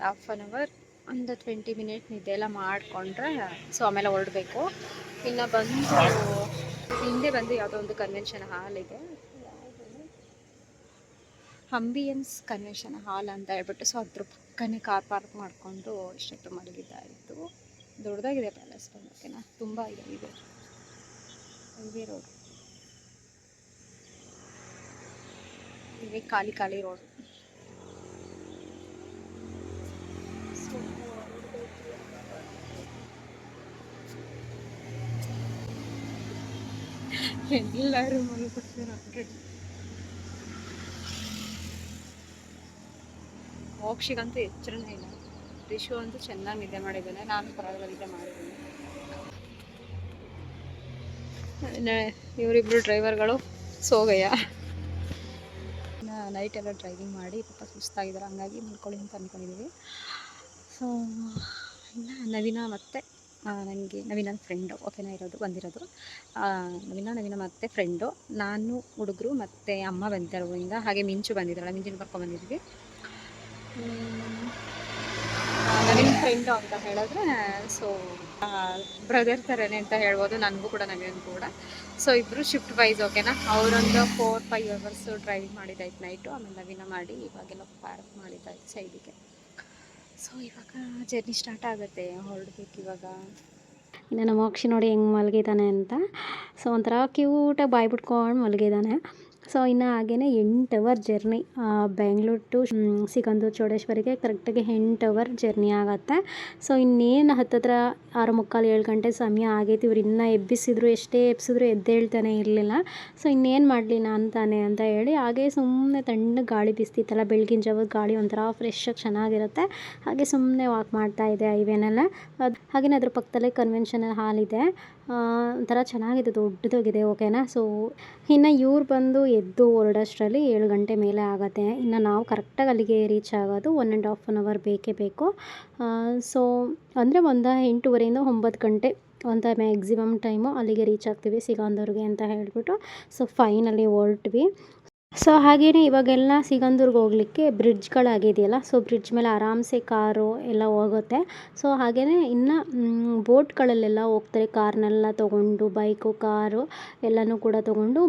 ಹಾಫ್ ಆನ್ ಅವರ್, ಒಂದು 20 ಮಿನಿಟ್ ನಿದ್ದೆ ಎಲ್ಲ ಮಾಡಿಕೊಂಡ್ರೆ ಸೊ ಆಮೇಲೆ ಹೊರಡಬೇಕು. ಇನ್ನು ಬಂದು ಹಿಂದೆ ಬಂದು ಯಾವುದೋ ಒಂದು ಕನ್ವೆನ್ಷನ್ ಹಾಲ್ ಇದೆ, ಅಂಬಿಯನ್ಸ್ ಕನ್ವೆನ್ಷನ್ ಹಾಲ್ ಅಂತ ಹೇಳ್ಬಿಟ್ಟು. ಸೊ ಅದ್ರ ಪಕ್ಕನೇ ಕಾರ್ ಪಾರ್ಕ್ ಮಾಡಿಕೊಂಡು ಇಷ್ಟೊತ್ತು ಮಲಗಿದ್ದಾಯಿತು. ದೊಡ್ಡದಾಗಿದೆ ಪ್ಯಾಲೇಸ್ ಬಂದು, ಓಕೆನಾ. ತುಂಬ ಇದೆ ಹೈವೇ ರೋಡ್. ಇವೆ ಖಾಲಿ ಖಾಲಿ ರೋಡ್. ಎಲ್ಲರೂ ಮಲ್ಕೊಡ್ತಾರೆ. ಮೋಕ್ಷಿಗಂತೂ ಎಚ್ಚರನೇ ಇಲ್ಲ. ರಿಶು ಅಂತೂ ಚೆನ್ನಾಗಿ ನಿದ್ದೆ ಮಾಡಿದ್ದಾನೆ, ನಾನು ಪರವಾಗಿಲ್ಲ ನಿದ್ದೆ ಮಾಡಿದ್ದೀನಿ. ಇವರಿಬ್ರು ಡ್ರೈವರ್ಗಳು ಸೋಗಯ್ಯ. ನೈಟ್ ಎಲ್ಲ ಡ್ರೈವಿಂಗ್ ಮಾಡಿ ಪಾಪ ಸುಸ್ತಾಗಿದ್ದಾರೆ, ಹಂಗಾಗಿ ಮಲ್ಕೊಳ್ಳಿ ಅಂತ ಅಂದ್ಕೊಂಡಿದ್ದೀವಿ. ಸೊ ಇನ್ನು ನವೀನ ಮತ್ತು ನನಗೆ ನವೀನ ಫ್ರೆಂಡು ಓಕೆನಾ ಬಂದಿರೋದು. ನವೀನ ಮತ್ತೆ ಫ್ರೆಂಡು, ನಾನು, ಹುಡುಗರು ಮತ್ತು ಅಮ್ಮ ಬಂದಿದ್ದಾರೆ ಊರಿಂದ. ಹಾಗೆ ಮಿಂಚು ಬಂದಿದ್ದಾಳೆ, ಮಿಂಚಿನ ಕರ್ಕೊಂಡ್ಬಂದಿದ್ವಿ. ನವೀನ ಫ್ರೆಂಡು ಅಂತ ಹೇಳಿದ್ರೆ ಸೊ ಬ್ರದರ್ ಥರನೇ ಅಂತ ಹೇಳ್ಬೋದು, ನನಗೂ ಕೂಡ ನವೀನ್ ಕೂಡ. ಸೊ ಇಬ್ಬರು ಶಿಫ್ಟ್ ವೈಸ್ ಓಕೆನಾ. ಅವರೊಂದು 4-5 ಅವರ್ಸ್ ಡ್ರೈವಿಂಗ್ ಮಾಡಿದ್ದಾಯ್ತು ನೈಟು. ಆಮೇಲೆ ನವೀನ ಮಾಡಿ ಇವಾಗೆಲ್ಲ ಪಾರ್ಕ್ ಮಾಡಿದ್ದಾಯ್ತು ಸೈಡಿಗೆ. ಸೊ ಇವಾಗ ಜರ್ನಿ ಸ್ಟಾರ್ಟ್ ಆಗುತ್ತೆ, ಹೊರಡ್ಬೇಕು ಇವಾಗ. ಇನ್ನು ನಮ್ಮ ಮೋಕ್ಷಿ ನೋಡಿ ಹೆಂಗೆ ಮಲಗಿದ್ದಾನೆ ಅಂತ. ಸೊ ಒಂಥರ ಕ್ಯೂಟಾಗಿ ಬಾಯಿ ಬಿಟ್ಕೊಂಡು ಮಲಗಿದ್ದಾನೆ. ಸೊ ಇನ್ನು ಹಾಗೆಯೇ 8 hour journey Bengaluru to Sigandur ಚೌಡೇಶ್ವರಿಗೆ ಕರೆಕ್ಟಾಗಿ 8 ಅವರ್ ಜರ್ನಿ ಆಗುತ್ತೆ. ಸೊ ಇನ್ನೇನು ಹತ್ತತ್ರ 6:45-7 ಗಂಟೆ ಸಮಯ ಆಗೈತಿ. ಇವ್ರು ಇನ್ನೂ ಎಬ್ಬಿಸಿದ್ರು, ಎಷ್ಟೇ ಎಬ್ಸಿದ್ರು ಎದ್ದೇಳ್ತಾನೆ ಇರಲಿಲ್ಲ. ಸೊ ಇನ್ನೇನು ಮಾಡಲಿ ನಾನು ತಾನೆ ಅಂತ ಹೇಳಿ ಹಾಗೆ ಸುಮ್ಮನೆ ತಣ್ಣಗೆ ಗಾಳಿ ಬೀಸ್ತಿತ್ತಲ್ಲ, ಬೆಳಗಿನ ಜಾವದ ಗಾಳಿ ಒಂಥರ ಫ್ರೆಶ್ಶಾಗಿ ಚೆನ್ನಾಗಿರುತ್ತೆ. ಹಾಗೆ ಸುಮ್ಮನೆ ವಾಕ್ ಮಾಡ್ತಾಯಿದ್ದೆ ಹೈವೇನೆಲ್ಲ. ಹಾಗೆಯೇ ಅದ್ರ ಪಕ್ಕದಲ್ಲೇ ಕನ್ವೆನ್ಷನಲ್ ಹಾಲ್ ಇದೆ, ಒಂಥರ ಚೆನ್ನಾಗಿದೆ, ದೊಡ್ಡದಾಗಿದೆ ಓಕೆನಾ. ಸೊ ಇನ್ನು ಇವ್ರು ಬಂದು ಎದ್ದು ಹೊರಡೋಷ್ಟರಲ್ಲಿ 7 ಗಂಟೆ ಮೇಲೆ ಆಗುತ್ತೆ. ಇನ್ನು ನಾವು ಕರೆಕ್ಟಾಗಿ ಅಲ್ಲಿಗೆ ರೀಚ್ ಆಗೋದು 1.5 ಅವರ್ ಬೇಕೇ ಬೇಕು. ಸೊ ಅಂದರೆ ಒಂದು 8:30ಇಂದ 9 ಗಂಟೆ ಅಂತ ಮ್ಯಾಕ್ಸಿಮಮ್ ಟೈಮು ಅಲ್ಲಿಗೆ ರೀಚ್ ಆಗ್ತೀವಿ ಸಿಗಂದೂರಿಗೆ ಅಂತ ಹೇಳಿಬಿಟ್ಟು. ಸೊ ಫೈನಲಿ ಹೊರಟ್ವಿ. ಸೊ ಹಾಗೆಯೇ ಇವಾಗೆಲ್ಲ ಸಿಗಂದೂರ್ಗೆ ಹೋಗಲಿಕ್ಕೆ ಬ್ರಿಡ್ಜ್ಗಳಾಗಿದೆಯಲ್ಲ, ಸೊ ಬ್ರಿಡ್ಜ್ ಮೇಲೆ ಆರಾಮ್ಸೆ ಕಾರು ಎಲ್ಲ ಹೋಗುತ್ತೆ. ಸೊ ಹಾಗೆಯೇ ಇನ್ನು ಬೋಟ್ಗಳಲ್ಲೆಲ್ಲ ಹೋಗ್ತಾರೆ, ಕಾರ್ನೆಲ್ಲ ತೊಗೊಂಡು, ಬೈಕು ಕಾರು ಎಲ್ಲನೂ ಕೂಡ ತೊಗೊಂಡು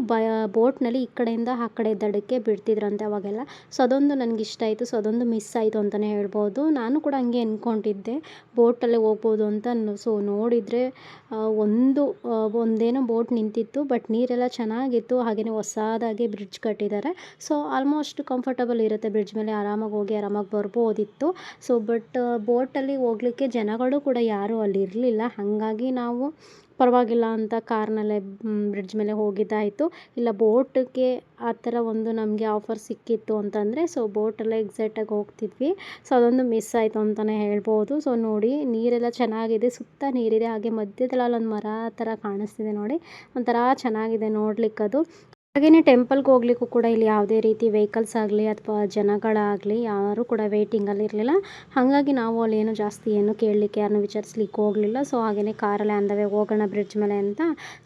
ಬೋಟ್ನಲ್ಲಿ ಈ ಕಡೆಯಿಂದ ಆ ಕಡೆ ದಡಕ್ಕೆ ಬಿಡ್ತಿದ್ರಂತೆ ಅವಾಗೆಲ್ಲ. ಸೊ ಅದೊಂದು ನನಗಿಷ್ಟ ಆಯಿತು. ಸೊ ಅದೊಂದು ಮಿಸ್ ಆಯಿತು ಅಂತಲೇ ಹೇಳ್ಬೋದು. ನಾನು ಕೂಡ ಹಂಗೆ ಅಂದ್ಕೊಂಡಿದ್ದೆ ಬೋಟಲ್ಲೇ ಹೋಗ್ಬೋದು ಅಂತ. ಸೊ ನೋಡಿದರೆ ಒಂದೇನೋ ಬೋಟ್ ನಿಂತಿತ್ತು, ಬಟ್ ನೀರೆಲ್ಲ ಚೆನ್ನಾಗಿತ್ತು. ಹಾಗೆಯೇ ಹೊಸದಾಗಿ ಬ್ರಿಡ್ಜ್ ಕಟ್ಟಿದ್ದಾರೆ. ಸೊ ಆಲ್ಮೋಸ್ಟ್ ಕಂಫರ್ಟಬಲ್ ಇರುತ್ತೆ ಬ್ರಿಡ್ಜ್ ಮೇಲೆ, ಆರಾಮಾಗಿ ಹೋಗಿ ಆರಾಮಾಗಿ ಬರ್ಬೋದಿತ್ತು. ಸೊ ಬಟ್ ಬೋಟಲ್ಲಿ ಹೋಗಲಿಕ್ಕೆ ಜನಗಳು ಕೂಡ ಯಾರೂ ಅಲ್ಲಿ ಇರಲಿಲ್ಲ. ಹಾಗಾಗಿ ನಾವು ಪರವಾಗಿಲ್ಲ ಅಂತ ಕಾರ್ನಲ್ಲೇ ಬ್ರಿಡ್ಜ್ ಮೇಲೆ ಹೋಗಿದ್ದಾಯಿತು. ಇಲ್ಲ ಬೋಟಿಗೆ ಆ ಥರ ಒಂದು ನಮಗೆ ಆಫರ್ ಸಿಕ್ಕಿತ್ತು ಅಂತಂದರೆ ಸೊ ಬೋಟಲ್ಲೇ ಎಕ್ಸಾಕ್ಟಾಗಿ ಹೋಗ್ತಿದ್ವಿ. ಸೊ ಅದೊಂದು ಮಿಸ್ ಆಯಿತು ಅಂತಲೇ ಹೇಳ್ಬೋದು. ಸೊ ನೋಡಿ ನೀರೆಲ್ಲ ಚೆನ್ನಾಗಿದೆ, ಸುತ್ತ ನೀರಿದೆ, ಹಾಗೆ ಮಧ್ಯದಲ್ಲಿ ಅಲ್ಲೊಂದು ಮರ ಥರ ಕಾಣಿಸ್ತಿದೆ ನೋಡಿ, ಒಂಥರ ಚೆನ್ನಾಗಿದೆ ನೋಡ್ಲಿಕ್ಕದು. ಹಾಗೆಯೇ ಟೆಂಪಲ್ಗೆ ಹೋಗ್ಲಿಕ್ಕೂ ಕೂಡ ಇಲ್ಲಿ ಯಾವುದೇ ರೀತಿ ವೆಹಿಕಲ್ಸ್ ಆಗಲಿ ಅಥವಾ ಜನಗಳಾಗಲಿ ಯಾರೂ ಕೂಡ ವೇಟಿಂಗಲ್ಲಿ ಇರಲಿಲ್ಲ. ಹಾಗಾಗಿ ನಾವು ಅಲ್ಲಿ ಏನು ಜಾಸ್ತಿ ಏನು ಕೇಳಲಿಕ್ಕೆ ಯಾರನ್ನೂ ವಿಚಾರಿಸ್ಲಿಕ್ಕೆ ಹೋಗಲಿಲ್ಲ. ಸೊ ಹಾಗೆಯೇ ಕಾರಲ್ಲೇ ಅಂದವೇ ಹೋಗೋಣ ಬ್ರಿಡ್ಜ್ ಮೇಲೆ ಅಂತ.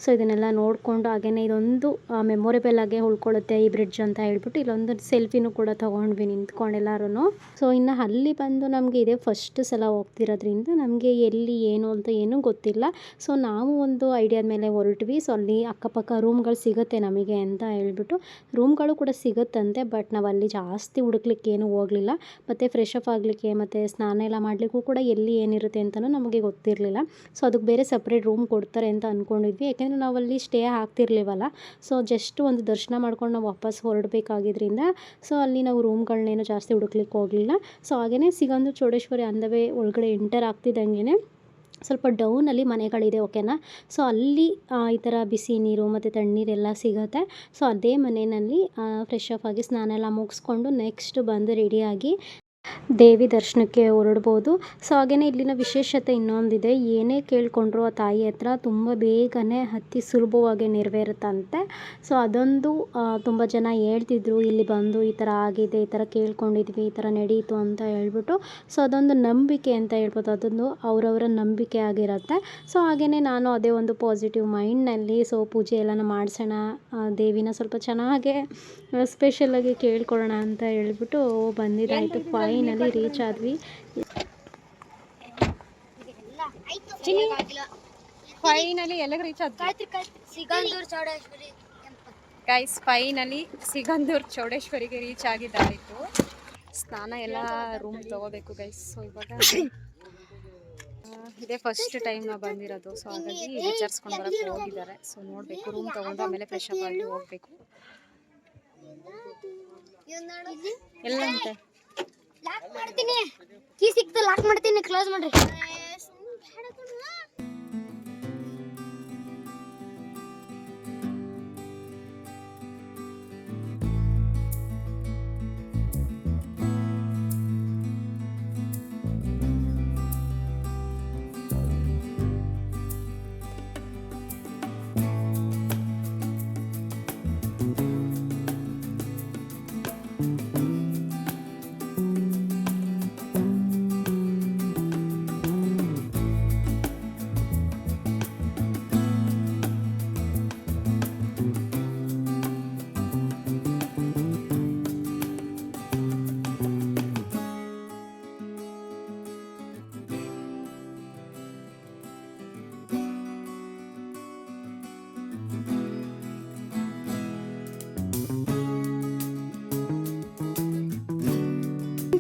ಸೊ ಇದನ್ನೆಲ್ಲ ನೋಡಿಕೊಂಡು ಹಾಗೆಯೇ ಇದೊಂದು ಮೆಮೊರೇಬಲ್ ಆಗಿ ಉಳ್ಕೊಳ್ಳುತ್ತೆ ಈ ಬ್ರಿಡ್ಜ್ ಅಂತ ಹೇಳ್ಬಿಟ್ಟು ಇಲ್ಲೊಂದು ಸೆಲ್ಫಿನೂ ಕೂಡ ತೊಗೊಂಡ್ವಿ ನಿಂತ್ಕೊಂಡು ಎಲ್ಲರೂ. ಸೊ ಇನ್ನು ಅಲ್ಲಿ ಬಂದು ನಮಗೆ ಇದೇ ಫಸ್ಟ್ ಸಲ ಹೋಗ್ತಿರೋದ್ರಿಂದ ನಮಗೆ ಎಲ್ಲಿ ಏನು ಅಂತ ಏನೂ ಗೊತ್ತಿಲ್ಲ. ಸೊ ನಾವು ಒಂದು ಐಡಿಯಾದ ಮೇಲೆ ಹೊರಟ್ವಿ. ಸೊ ಅಲ್ಲಿ ಅಕ್ಕಪಕ್ಕ ರೂಮ್ಗಳು ಸಿಗುತ್ತೆ ನಮಗೆ ಅಂತ ಹೇಳ್ಬಿಟ್ಟು, ರೂಮ್ಗಳು ಕೂಡ ಸಿಗುತ್ತಂತೆ. ಬಟ್ ನಾವು ಅಲ್ಲಿ ಜಾಸ್ತಿ ಹುಡುಕ್ಲಿಕ್ಕೆ ಏನೂ ಹೋಗಲಿಲ್ಲ. ಮತ್ತು ಫ್ರೆಶ್ ಅಪ್ ಆಗಲಿಕ್ಕೆ ಮತ್ತು ಸ್ನಾನ ಎಲ್ಲ ಮಾಡಲಿಕ್ಕೂ ಕೂಡ ಎಲ್ಲಿ ಏನಿರುತ್ತೆ ಅಂತಲೂ ನಮಗೆ ಗೊತ್ತಿರಲಿಲ್ಲ. ಸೊ ಅದಕ್ಕೆ ಬೇರೆ ಸಪ್ರೇಟ್ ರೂಮ್ ಕೊಡ್ತಾರೆ ಅಂತ ಅಂದ್ಕೊಂಡಿದ್ವಿ, ಯಾಕೆಂದರೆ ನಾವಲ್ಲಿ ಸ್ಟೇ ಆಗ್ತಿರ್ಲಿವಲ್ಲ. ಸೊ ಜಸ್ಟ್ ಒಂದು ದರ್ಶನ ಮಾಡ್ಕೊಂಡು ನಾವು ವಾಪಸ್ ಹೊರಡಬೇಕಾಗಿದ್ರಿಂದ ಸೊ ಅಲ್ಲಿ ನಾವು ರೂಮ್ಗಳನ್ನೇನು ಜಾಸ್ತಿ ಹುಡುಕ್ಲಿಕ್ಕೆ ಹೋಗಲಿಲ್ಲ. ಸೊ ಹಾಗೆಯೇ ಸಿಗಂದೂರು ಚೌಡೇಶ್ವರಿ ಅಂದವೇ ಒಳಗಡೆ ಎಂಟರ್ ಆಗ್ತಿದ್ದಂಗೆ ಸ್ವಲ್ಪ ಡೌನಲ್ಲಿ ಮನೆಗಳಿದೆ ಓಕೆನಾ. ಸೊ ಅಲ್ಲಿ ಈ ಥರ ಬಿಸಿ ನೀರು ಮತ್ತು ತಣ್ಣೀರೆಲ್ಲ ಸಿಗುತ್ತೆ. ಸೊ ಅದೇ ಮನೆಯಲ್ಲಿ ಫ್ರೆಶ್ ಅಪ್ ಆಗಿ ಸ್ನಾನ ಎಲ್ಲ ಮುಗಿಸ್ಕೊಂಡು ನೆಕ್ಸ್ಟ್ ಬಂದು ರೆಡಿಯಾಗಿ ದೇವಿ ದರ್ಶನಕ್ಕೆ ಹೊರಡ್ಬೋದು. ಸೊ ಹಾಗೆಯೇ ಇಲ್ಲಿನ ವಿಶೇಷತೆ ಇನ್ನೊಂದಿದೆ, ಏನೇ ಕೇಳಿಕೊಂಡ್ರು ಆ ತಾಯಿ ಹತ್ರ ತುಂಬ ಬೇಗನೆ ಅತಿ ಸುಲಭವಾಗಿ ನೆರವೇರುತ್ತಂತೆ. ಸೊ ಅದೊಂದು ತುಂಬ ಜನ ಹೇಳ್ತಿದ್ರು, ಇಲ್ಲಿ ಬಂದು ಈ ಥರ ಆಗಿದೆ, ಈ ಥರ ಕೇಳ್ಕೊಂಡಿದ್ವಿ, ಈ ಥರ ನಡೀತು ಅಂತ ಹೇಳ್ಬಿಟ್ಟು. ಸೊ ಅದೊಂದು ನಂಬಿಕೆ ಅಂತ ಹೇಳ್ಬೋದು, ಅದೊಂದು ಅವರವರ ನಂಬಿಕೆ ಆಗಿರುತ್ತೆ. ಸೊ ಹಾಗೆಯೇ ನಾನು ಅದೇ ಒಂದು ಪಾಸಿಟಿವ್ ಮೈಂಡ್ನಲ್ಲಿ ಸೊ ಪೂಜೆ ಎಲ್ಲನೂ ಮಾಡಿಸೋಣ, ದೇವಿನ ಸ್ವಲ್ಪ ಚೆನ್ನಾಗೇ ಸ್ಪೆಷಲಾಗಿ ಕೇಳ್ಕೊಳ್ಳೋಣ ಅಂತ ಹೇಳ್ಬಿಟ್ಟು ಬಂದಿದ್ದಾಯಿತು. ಫೈನಲಿ ರೀಚ್ ಆದ್ವಿ. ಫೈನಲಿ ಎಲ್ಲಿಗೆ ರೀಚ್ ಆದ್ವಿ ಗೈಸ್, ಫೈನಲಿ ಸಿಗಂದೂರು ಚೌಡೇಶ್ವರಿಗೆ ರೀಚ್ ಆಗಿದ್ದಾಯಿತು. ಸ್ನಾನ ಎಲ್ಲ ರೂಮ್ ತೊಗೋಬೇಕು ಗೈಸ್. ಸೊ ಇವಾಗ ಇದೇ ಫಸ್ಟ್ ಟೈಮ್ ನಾವು ಬಂದಿರೋದು. ಸೊ ಹಾಗಾಗಿ ವಿಚಾರಿಸ್ಕೊಂಡು ಬರೋಕ್ಕೆ ಹೋಗಿದ್ದಾರೆ. ಸೊ ನೋಡಬೇಕು, ರೂಮ್ ತೊಗೊಂಡು ಆಮೇಲೆ ಫ್ರೆಶ್ ಅಪ್ ಆಗಿ ಹೋಗಬೇಕು. ಎಲ್ಲ ಅಂತೆ ಲಾಕ್ ಮಾಡ್ತೀನಿ, ಕೀ ಸಿಕ್ತು ಲಾಕ್ ಮಾಡ್ತೀನಿ, ಕ್ಲೋಸ್ ಮಾಡ್ರಿ.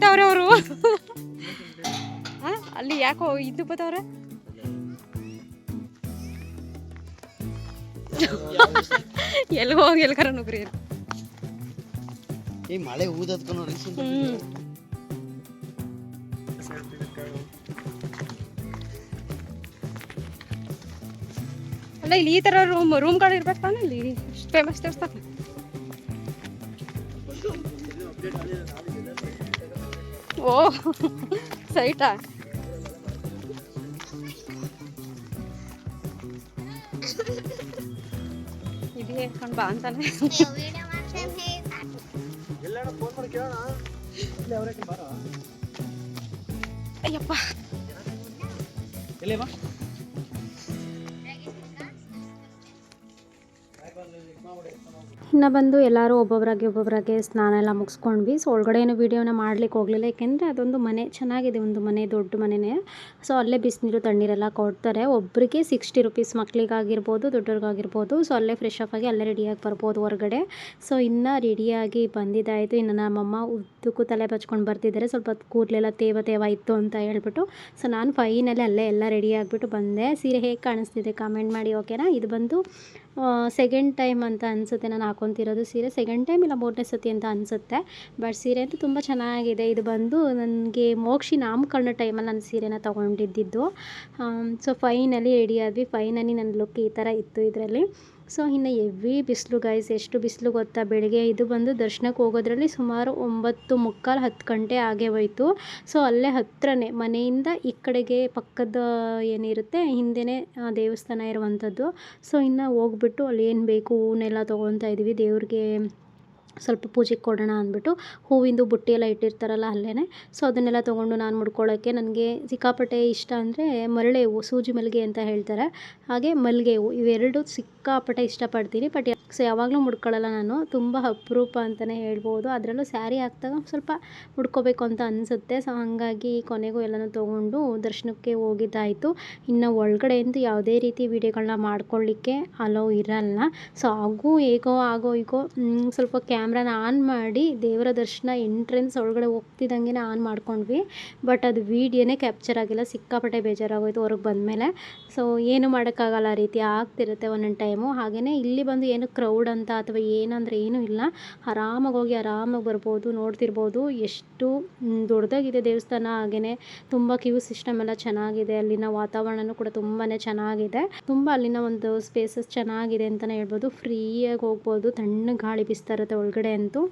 ಅವರು ಅಲ್ಲಿ ಯಾಕೋ ಇದ್ದು ಬತ್ತವ್ರ ಎಲ್ಗೋ ಹೋಗಿ ಎಲ್ಗಾರ ನುಗ್ರಿ ಈ ಮಳೆ ಊದದ್ಕ ನೋಡಿ. ಅಲ್ಲ ಇಲ್ಲಿ ಈ ತರ ರೂಮ್ಗಳು ಇರ್ಬೇಕು ತಾನೆ ಇಲ್ಲಿ ಫೇಮಸ್ ದೇವಸ್ಥಾನ. ಓ ಸೈಟಾ ಇದು ಹೇಳ್ಕೊಂಡು ಬಾ ಅಂತಾನೆ. ಅಯ್ಯಪ್ಪ ಇನ್ನು ಬಂದು ಎಲ್ಲರೂ ಒಬ್ಬೊಬ್ಬರಾಗೆ ಸ್ನಾನ ಎಲ್ಲ ಮುಗಿಸ್ಕೊಂಡ್ವಿ. ಸೊ ಒಳಗಡೆ ಏನು ವೀಡಿಯೋನ ಮಾಡ್ಲಿಕ್ಕೆ ಹೋಗಲಿಲ್ಲ, ಯಾಕೆಂದರೆ ಅದೊಂದು ಮನೆ ಚೆನ್ನಾಗಿದೆ, ಒಂದು ಮನೆ ದೊಡ್ಡ ಮನೆಯೇ. ಸೊ ಅಲ್ಲೇ ಬಿಸಿನೀರು ತಣ್ಣೀರೆಲ್ಲ ಕೊಡ್ತಾರೆ. ಒಬ್ಬರಿಗೆ 60 ರುಪೀಸ್, ಮಕ್ಕಳಿಗಾಗಿರ್ಬೋದು ದೊಡ್ಡವ್ರಿಗಾಗಿರ್ಬೋದು. ಸೊ ಅಲ್ಲೇ ಫ್ರೆಶ್ ಅಪ್ ಆಗಿ ಅಲ್ಲೇ ರೆಡಿಯಾಗಿ ಬರ್ಬೋದು ಹೊರಗಡೆ. ಸೊ ಇನ್ನು ರೆಡಿಯಾಗಿ ಬಂದಿದ್ದಾಯಿತು. ಇನ್ನು ನಮ್ಮಮ್ಮ ಉದ್ದಕ್ಕೂ ತಲೆ ಬಚ್ಕೊಂಡು ಬರ್ತಿದ್ದಾರೆ, ಸ್ವಲ್ಪ ಕೂದಲೆಲ್ಲ ತೇವ ಇತ್ತು ಅಂತ ಹೇಳ್ಬಿಟ್ಟು. ಸೊ ನಾನು ಫೈನಲಿ ಅಲ್ಲೇ ಎಲ್ಲ ರೆಡಿ ಆಗಿಬಿಟ್ಟು ಬಂದೆ. ಸೀರೆ ಹೇಗೆ ಕಾಣಿಸ್ತಿದೆ ಕಾಮೆಂಟ್ ಮಾಡಿ, ಓಕೆನಾ? ಇದು ಬಂದು ಸೆಕೆಂಡ್ ಟೈಮ್ ಅಂತ ಅನಿಸುತ್ತೆ ನಾನು ಹಾಕೊತಿರೋದು ಸೀರೆ. ಸೆಕೆಂಡ್ ಟೈಮ್ ಇಲ್ಲ 3ನೇ ಸತಿ ಅಂತ ಅನಿಸುತ್ತೆ. ಬಟ್ ಸೀರೆ ಅಂತೂ ತುಂಬ ಚೆನ್ನಾಗಿದೆ. ಇದು ಬಂದು ನನಗೆ ಮೋಕ್ಷಿ ನಾಮಕರಣ ಟೈಮಲ್ಲಿ ನಾನು ಸೀರೆನ ತೊಗೊಂಡಿದ್ದು. ಸೊ ಫೈನಲಿ ರೆಡಿ ಆದ್ವಿ. ಫೈನಲಿ ನನ್ನ ಲುಕ್ ಈ ಥರ ಇತ್ತು ಇದರಲ್ಲಿ. ಸೊ ಇನ್ನು ಹೆವಿ ಬಿಸಿಲು ಗೈಸ್, ಎಷ್ಟು ಬಿಸಿಲು ಗೊತ್ತಾ? ಬೆಳಗ್ಗೆ ಇದು ಬಂದು ದರ್ಶನಕ್ಕೆ ಹೋಗೋದ್ರಲ್ಲಿ ಸುಮಾರು 9:45 10 ಗಂಟೆ ಆಗೇ ಹೋಯಿತು. ಸೊ ಅಲ್ಲೇ ಹತ್ರನೇ ಮನೆಯಿಂದ ಈ ಕಡೆಗೆ ಪಕ್ಕದ ಏನಿರುತ್ತೆ ಹಿಂದೆನೇ ದೇವಸ್ಥಾನ ಇರುವಂಥದ್ದು. ಸೊ ಇನ್ನು ಹೋಗ್ಬಿಟ್ಟು ಅಲ್ಲಿ ಏನು ಬೇಕು ಹೂವನ್ನೆಲ್ಲ ತೊಗೊತಾ ಇದ್ದೀವಿ, ದೇವ್ರಿಗೆ ಸ್ವಲ್ಪ ಪೂಜೆಗೆ ಕೊಡೋಣ ಅಂದ್ಬಿಟ್ಟು. ಹೂವಿಂದು ಬುಟ್ಟಿ ಎಲ್ಲ ಇಟ್ಟಿರ್ತಾರಲ್ಲ ಅಲ್ಲೇ. ಸೊ ಅದನ್ನೆಲ್ಲ ತೊಗೊಂಡು ನಾನು ಮುಡ್ಕೊಳ್ಳೋಕ್ಕೆ ನನಗೆ ಸಿಕ್ಕಾಪಟ್ಟೆ ಇಷ್ಟ ಅಂದರೆ ಮರಳೆ ಹೂವು, ಸೂಜಿ ಮಲ್ಲಿಗೆ ಅಂತ ಹೇಳ್ತಾರೆ, ಹಾಗೆ ಮಲ್ಲಿಗೆ ಹೂವು, ಇವೆರಡು ಸಿಕ್ಕಾಪಟ್ಟೆ ಇಷ್ಟಪಡ್ತೀನಿ. ಬಟ್ ಸೊ ಯಾವಾಗಲೂ ಮುಡ್ಕೊಳ್ಳಲ್ಲ ನಾನು, ತುಂಬ ಅಪರೂಪ ಅಂತಲೇ ಹೇಳ್ಬೋದು. ಅದರಲ್ಲೂ ಸ್ಯಾರಿ ಹಾಕಿದಾಗ ಸ್ವಲ್ಪ ಮುಡ್ಕೋಬೇಕು ಅಂತ ಅನಿಸುತ್ತೆ. ಸೊ ಹಾಗಾಗಿ ಕೊನೆಗೂ ಎಲ್ಲನೂ ತೊಗೊಂಡು ದರ್ಶನಕ್ಕೆ ಹೋಗಿದ್ದಾಯಿತು. ಇನ್ನು ಒಳಗಡೆ ಅಂತೂ ಯಾವುದೇ ರೀತಿ ವೀಡಿಯೋಗಳನ್ನ ಮಾಡ್ಕೊಳ್ಳಿಕ್ಕೆ ಅಲೋ ಇರಲ್ಲ. ಸೊ ಆಗೋ ಈಗೋ ಸ್ವಲ್ಪ ಕ್ಯಾಮ್ರಾನ ಆನ್ ಮಾಡಿ ದೇವರ ದರ್ಶನ ಎಂಟ್ರೆನ್ಸ್ ಒಳಗಡೆ ಹೋಗ್ತಿದ್ದಂಗೆ ಆನ್ ಮಾಡ್ಕೊಂಡ್ವಿ. ಬಟ್ ಅದು ವೀಡಿಯೋನೇ ಕ್ಯಾಪ್ಚರ್ ಆಗಿಲ್ಲ, ಸಿಕ್ಕಾಪಟ್ಟೆ ಬೇಜಾರಾಗೋಯ್ತು ಹೊರಗೆ ಬಂದಮೇಲೆ. ಸೊ ಏನು ಮಾಡೋಕ್ಕಾಗಲ್ಲ, ಆ ರೀತಿ ಆಗ್ತಿರುತ್ತೆ ಒಂದೊಂದು ಟೈಮು. ಹಾಗೆಯೇ ಇಲ್ಲಿ ಬಂದು ಏನು ಕ್ರೌಡ್ ಅಂತ ಅಥವಾ ಏನಂದರೆ ಏನೂ ಇಲ್ಲ, ಆರಾಮಾಗಿ ಹೋಗಿ ಆರಾಮಾಗಿ ಬರ್ಬೋದು. ನೋಡ್ತಿರ್ಬೋದು ಎಷ್ಟು ದೊಡ್ಡದಾಗಿದೆ ದೇವಸ್ಥಾನ. ಹಾಗೆಯೇ ತುಂಬ ಕ್ಯೂ ಸಿಸ್ಟಮ್ ಎಲ್ಲ ಚೆನ್ನಾಗಿದೆ. ಅಲ್ಲಿನ ವಾತಾವರಣನೂ ಕೂಡ ತುಂಬಾ ಚೆನ್ನಾಗಿದೆ. ತುಂಬ ಅಲ್ಲಿನ ಒಂದು ಸ್ಪೇಸಸ್ ಚೆನ್ನಾಗಿದೆ ಅಂತಲೇ ಹೇಳ್ಬೋದು. ಫ್ರೀಯಾಗಿ ಹೋಗ್ಬೋದು, ತಣ್ಣಗೆ ಗಾಳಿ ಬೀಸ್ತಾ ಇರುತ್ತೆ ಒಳಗಡೆ ಅಂತೂ.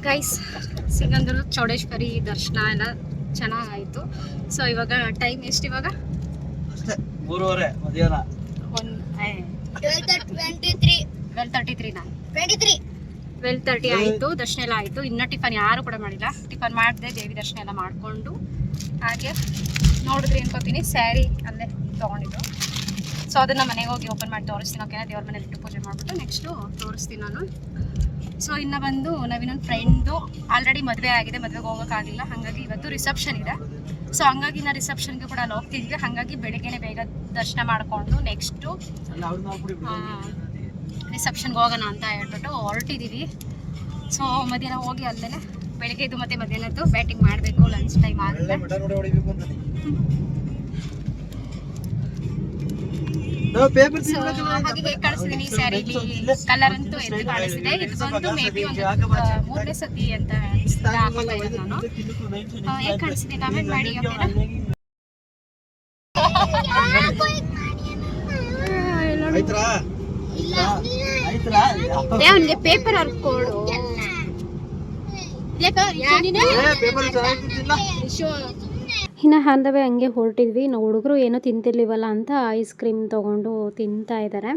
ಗೈಸ್ ಸಿಗಂದೂರು ಚೌಡೇಶ್ವರಿ ದರ್ಶನ ಎಲ್ಲ ಚೆನ್ನಾಗಾಯಿತು. ಸೊ ಇವಾಗ ಟೈಮ್ ಎಷ್ಟು ಇವಾಗ? ಅಷ್ಟೇ 3:30 ಮಧ್ಯಾಹ್ನ. 12:30 ಆಯಿತು. ದರ್ಶನ ಎಲ್ಲ ಆಯಿತು. ಇನ್ನೂ ಟಿಫನ್ ಯಾರು ಕೂಡ ಮಾಡಿಲ್ಲ. ಟಿಫನ್ ಮಾಡಿದೆ, ದೇವಿ ದರ್ಶನ ಎಲ್ಲ ಮಾಡಿಕೊಂಡು ಹಾಗೆ ನೋಡಿದ್ರೆ ಅನ್ಕೋತೀನಿ ಸ್ಯಾರಿ ಅಲ್ಲೇ ತೊಗೊಂಡಿದ್ದು. ಸೊ ಅದನ್ನು ಮನೆಗೆ ಹೋಗಿ ಓಪನ್ ಮಾಡಿ ತೋರಿಸ್ತೀನಿ. ಓಕೆನಾ, ದೇವ್ರ ಮನೇಲಿ ಇಟ್ಟು ಪೂಜೆ ಮಾಡಿಬಿಟ್ಟು ನೆಕ್ಸ್ಟು ತೋರಿಸ್ತೀನಿ ನಾನು. ಸೊ ಇನ್ನು ಬಂದು ನಾವಿನ್ನೊಂದು ಫ್ರೆಂಡ್ದು ಆಲ್ರೆಡಿ ಮದುವೆ ಆಗಿದೆ, ಮದುವೆಗೆ ಹೋಗೋಕ್ಕಾಗಲಿಲ್ಲ. ಹಾಗಾಗಿ ಇವತ್ತು ರಿಸೆಪ್ಷನ್ ಇದೆ. ಸೊ ಹಂಗಾಗಿ ನಾ ರಿಸೆಪ್ಷನ್ಗೆ ಕೂಡ ಅಲ್ಲಿ ಹೋಗ್ತಿದ್ವಿ. ಹಾಗಾಗಿ ಬೆಳಿಗ್ಗೆನೆ ಬೇಗ ದರ್ಶನ ಮಾಡಿಕೊಂಡು ನೆಕ್ಸ್ಟು ರಿಸೆಪ್ಷನ್ಗೆ ಹೋಗೋಣ ಅಂತ ಹೇಳ್ಬಿಟ್ಟು ಹೊರಟಿದ್ದೀವಿ. ಸೊ ಮಧ್ಯಾಹ್ನ ಹೋಗಿ ಅಲ್ಲೇ ಬೆಳಿಗ್ಗೆದು ಮತ್ತು ಮಧ್ಯಾಹ್ನದ್ದು ಬ್ಯಾಟಿಂಗ್ ಮಾಡಬೇಕು. ಲಂಚ್ ಟೈಮ್ ಆಗುತ್ತೆ. ಸೊ ಹಾಗೆ ಹೇಗೆ ಕಾಣಿಸ್ತಿದ್ದೀನಿ ಸ್ಯಾರಿಲಿ ಕಲರ್ ಅಂತೂ ಎದ್ದು ಕಾಣಿಸ್ತಿದೆ. ಇದು ಬಂದು ಮೇ ಬಿ ಒಂದು 3ನೇ ಸತಿ ಅಂತ ಹಾಕೋತಾ ಇರೋದು ನಾನು. ಹೇಗೆ ಕಾಣಿಸ್ತಿದೆ ಕಮೆಂಟ್ ಮಾಡಿ. ಅವನಿಗೆ ಪೇಪರ್ ಹರ್ಕೊಡು. ಇನ್ನು ಹಾಂದವೇ ಹಂಗೆ ಹೊರಟಿದ್ವಿ. ನಾವು ಹುಡುಗರು ಏನೋ ತಿಂತಿರ್ಲಿವಲ್ಲ ಅಂತ ಐಸ್ ಕ್ರೀಮ್ ತೊಗೊಂಡು ತಿಂತಾ ಇದ್ದಾರೆ.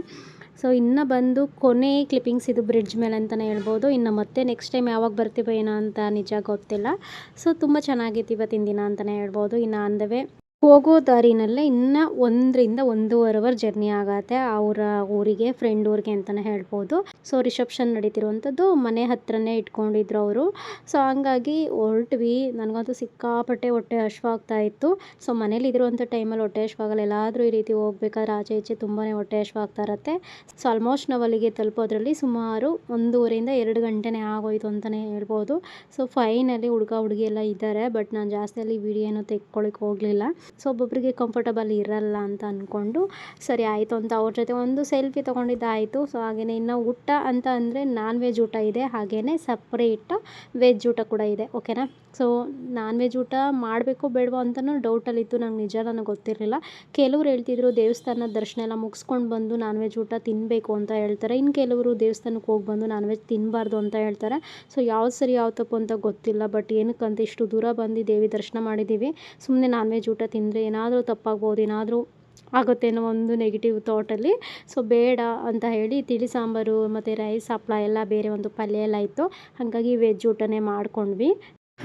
ಸೊ ಇನ್ನು ಬಂದು ಕೊನೆ ಕ್ಲಿಪ್ಪಿಂಗ್ಸ್ ಇದು ಬ್ರಿಡ್ಜ್ ಮೇಲೆ ಅಂತಲೇ ಹೇಳ್ಬೋದು. ಇನ್ನು ಮತ್ತೆ ನೆಕ್ಸ್ಟ್ ಟೈಮ್ ಯಾವಾಗ ಬರ್ತೀವೋ ಏನೋ ಅಂತ ನಿಜ ಗೊತ್ತಿಲ್ಲ. ಸೊ ತುಂಬ ಚೆನ್ನಾಗಿತ್ತು ಇವತ್ತಿನ ದಿನ ಅಂತಲೇ ಹೇಳ್ಬೋದು. ಇನ್ನು ಹಾಂದವೇ ಹೋಗೋ ದಾರಿನಲ್ಲೇ ಇನ್ನು 1 ರಿಂದ 1.5 ಅವರ್ ಜರ್ನಿ ಆಗತ್ತೆ ಅವರ ಊರಿಗೆ, ಫ್ರೆಂಡ್ ಊರಿಗೆ ಅಂತಲೇ ಹೇಳ್ಬೋದು. ಸೊ ರಿಸೆಪ್ಷನ್ ನಡೀತಿರುವಂಥದ್ದು ಮನೆ ಹತ್ರನೇ ಇಟ್ಕೊಂಡಿದ್ರು ಅವರು. ಸೊ ಹಂಗಾಗಿ ಹೊರಟ್ವಿ. ನನಗಂತೂ ಸಿಕ್ಕಾಪಟ್ಟೆ ಹೊಟ್ಟೆ ಹಶ್ವಾಗ್ತಾ ಇತ್ತು. ಸೊ ಮನೇಲಿ ಇದಿರುವಂಥ ಟೈಮಲ್ಲಿ ಹೊಟ್ಟೆ ಹಶ್ವಾಗಲ್ಲ. ಎಲ್ಲಾದರೂ ಈ ರೀತಿ ಹೋಗ್ಬೇಕಾದ್ರೆ ಆಚೆ ಈಚೆ ತುಂಬಾ ಹೊಟ್ಟೆ ಹಶ್ವಾಗ್ತಾ ಇರುತ್ತೆ. ಸೊ ಆಲ್ಮೋಸ್ಟ್ ನಾವು ಅಲ್ಲಿಗೆ ತಲುಪೋದ್ರಲ್ಲಿ ಸುಮಾರು 1.5 ರಿಂದ 2 ಗಂಟೆನೇ ಆಗೋಯ್ತು ಅಂತಲೇ ಹೇಳ್ಬೋದು. ಸೊ ಫೈನಲಿ ಹುಡುಗಿ ಎಲ್ಲ ಇದ್ದಾರೆ. ಬಟ್ ನಾನು ಜಾಸ್ತಿ ಅಲ್ಲಿ ವಿಡಿಯೋ ಏನೋ ತೆಕ್ಕೊಳ್ಳಿಕ್ಕೆ ಹೋಗಲಿಲ್ಲ. ಸೊ ಒಬ್ಬೊಬ್ಬರಿಗೆ ಕಂಫರ್ಟಬಲ್ ಇರಲ್ಲ ಅಂತ ಅಂದ್ಕೊಂಡು ಸರಿ ಆಯಿತು ಅಂತ ಅವ್ರ ಜೊತೆ ಒಂದು ಸೆಲ್ಫಿ ತೊಗೊಂಡಿದ್ದಾಯಿತು. ಸೊ ಹಾಗೆಯೇ ಇನ್ನು ಊಟ ಅಂತ ಅಂದರೆ ನಾನ್ ವೆಜ್ ಊಟ ಇದೆ, ಹಾಗೆಯೇ ಸಪ್ರೇಟ್ ವೆಜ್ ಊಟ ಕೂಡ ಇದೆ. ಓಕೆನಾ. ಸೊ ನಾನ್ ವೆಜ್ ಊಟ ಮಾಡಬೇಕು ಬೇಡವೋ ಅಂತಲೂ ಡೌಟಲ್ಲಿತ್ತು. ನನಗೆ ಗೊತ್ತಿರಲಿಲ್ಲ. ಕೆಲವ್ರು ಹೇಳ್ತಿದ್ರು ದೇವಸ್ಥಾನದ ದರ್ಶನ ಎಲ್ಲ ಮುಗಿಸ್ಕೊಂಡು ಬಂದು ನಾನ್ ವೆಜ್ ಊಟ ತಿನ್ನಬೇಕು ಅಂತ ಹೇಳ್ತಾರೆ. ಇನ್ನು ಕೆಲವರು ದೇವಸ್ಥಾನಕ್ಕೆ ಹೋಗಿ ಬಂದು ನಾನ್ ವೆಜ್ ತಿನ್ನಬಾರ್ದು ಅಂತ ಹೇಳ್ತಾರೆ. ಸೊ ಯಾವ್ದು ಸರಿ ಯಾವ ತಪ್ಪು ಅಂತ ಗೊತ್ತಿಲ್ಲ. ಬಟ್ ಏನಕ್ಕಂತ ಇಷ್ಟು ದೂರ ಬಂದು ದೇವಿ ದರ್ಶನ ಮಾಡಿದ್ದೀವಿ, ಸುಮ್ಮನೆ ನಾನ್ ವೆಜ್ ಊಟ ತಿಂದರೆ ಏನಾದರೂ ತಪ್ಪಾಗ್ಬೋದು, ಏನಾದರೂ ಆಗುತ್ತೆ ಅನ್ನೋ ಒಂದು ನೆಗೆಟಿವ್ ಥಾಟಲ್ಲಿ ಸೊ ಬೇಡ ಅಂತ ಹೇಳಿ ತಿಳಿ ಸಾಂಬಾರು ಮತ್ತು ರೈಸ್, ಹಪ್ಪಳ ಎಲ್ಲ ಬೇರೆ ಒಂದು ಪಲ್ಯ ಎಲ್ಲ ಇತ್ತು. ಹಾಗಾಗಿ ವೆಜ್ ಊಟನೇ ಮಾಡ್ಕೊಂಡ್ವಿ.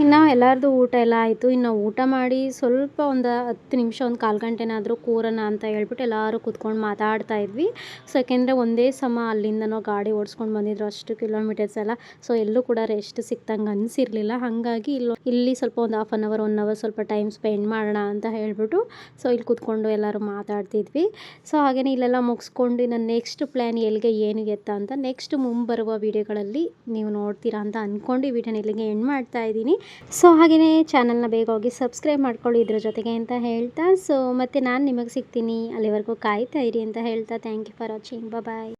ಇನ್ನು ಎಲ್ಲರದು ಊಟ ಎಲ್ಲ ಆಯಿತು. ಇನ್ನು ಊಟ ಮಾಡಿ ಸ್ವಲ್ಪ ಒಂದು 10 ನಿಮಿಷ, ಒಂದು 1/4 ಗಂಟೆನಾದರೂ ಕೂರೋಣ ಅಂತ ಹೇಳ್ಬಿಟ್ಟು ಎಲ್ಲರೂ ಕೂತ್ಕೊಂಡು ಮಾತಾಡ್ತಾ ಇದ್ವಿ. ಸೊ ಯಾಕೆಂದರೆ ಒಂದೇ ಸಮ ಅಲ್ಲಿಂದನೋ ಗಾಡಿ ಓಡಿಸ್ಕೊಂಡು ಬಂದಿದ್ರು, ಅಷ್ಟು ಕಿಲೋಮೀಟರ್ಸ್ ಎಲ್ಲ. ಸೊ ಎಲ್ಲೂ ಕೂಡ ರೆಸ್ಟ್ ಸಿಕ್ತಂಗೆ ಅನಿಸಿರಲಿಲ್ಲ. ಹಾಗಾಗಿ ಇಲ್ಲಿ ಸ್ವಲ್ಪ ಒಂದು 1/2 ಅವರ್ 1 ಅವರ್ ಸ್ವಲ್ಪ ಟೈಮ್ ಸ್ಪೆಂಡ್ ಮಾಡೋಣ ಅಂತ ಹೇಳ್ಬಿಟ್ಟು ಸೊ ಇಲ್ಲಿ ಕೂತ್ಕೊಂಡು ಎಲ್ಲರೂ ಮಾತಾಡ್ತಿದ್ವಿ. ಸೊ ಹಾಗೆಯೇ ಇಲ್ಲೆಲ್ಲ ಮುಗಿಸ್ಕೊಂಡು ನನ್ನ ನೆಕ್ಸ್ಟ್ ಪ್ಲ್ಯಾನ್ ಎಲ್ಲಿಗೆ ಏನಿಗೆ ಅಂತ ನೆಕ್ಸ್ಟ್ ಮುಂಬರುವ ವೀಡಿಯೋಗಳಲ್ಲಿ ನೀವು ನೋಡ್ತೀರಾ ಅಂತ ಅಂದ್ಕೊಂಡು ಈ ವಿಡಿಯೋನ ಇಲ್ಲಿಗೆ ಎಂಡ್ ಮಾಡ್ತಾ ಇದ್ದೀನಿ. ಸೊ ಹಾಗೆಯೇ ಚಾನಲ್ನ ಬೇಗ ಹೋಗಿ ಸಬ್ಸ್ಕ್ರೈಬ್ ಮಾಡ್ಕೊಳ್ಳಿ ಇದ್ರ ಜೊತೆಗೆ ಅಂತ ಹೇಳ್ತಾ. ಸೊ ಮತ್ತು ನಾನು ನಿಮಗೆ ಸಿಗ್ತೀನಿ, ಅಲ್ಲಿವರೆಗೂ ಕಾಯ್ತಾ ಇರಿ ಅಂತ ಹೇಳ್ತಾ thank you for watching. Bye.